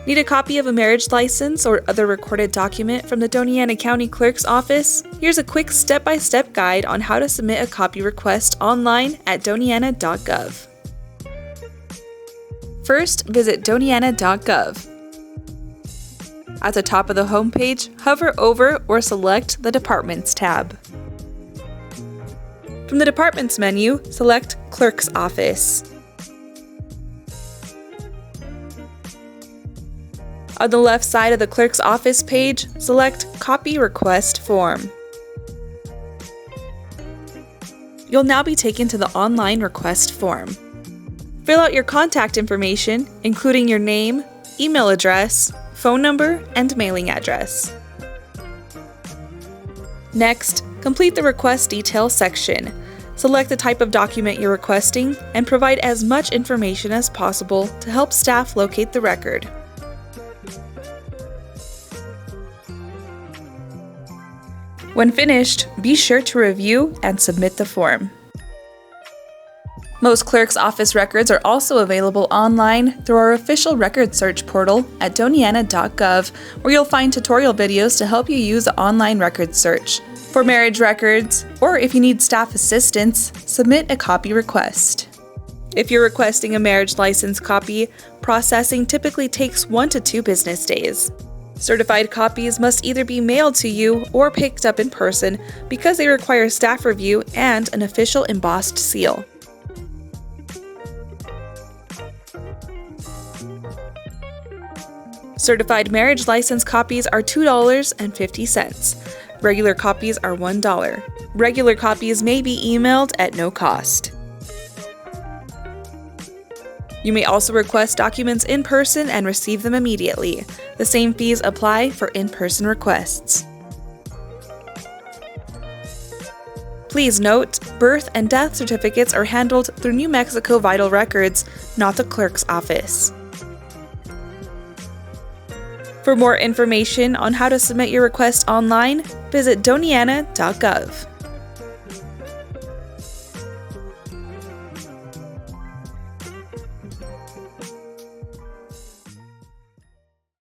Need a copy of a marriage license or other recorded document from the Doña County Clerk's office? Here's a quick step-by-step guide on how to submit a copy request online at doña.gov. First, visit doña.gov. At the top of the homepage, hover over or select the Departments tab. From the Departments menu, select Clerk's Office. On the left side of the Clerk's Office page, select Copy Request Form. You'll now be taken to the online request form. Fill out your contact information, including your name, email address, phone number, and mailing address. Next, complete the request details section. Select the type of document you're requesting and provide as much information as possible to help staff locate the record. When finished, be sure to review and submit the form. Most clerk's office records are also available online through our official record search portal at doña.gov, where you'll find tutorial videos to help you use the online record search. For marriage records, or if you need staff assistance, submit a copy request. If you're requesting a marriage license copy, processing typically takes 1 to 2 business days. Certified copies must either be mailed to you or picked up in person because they require staff review and an official embossed seal. Certified marriage license copies are $2.50. Regular copies are $1. Regular copies may be emailed at no cost. You may also request documents in person and receive them immediately. The same fees apply for in-person requests. Please note, birth and death certificates are handled through New Mexico Vital Records, not the clerk's office. For more information on how to submit your request online, visit doña.gov.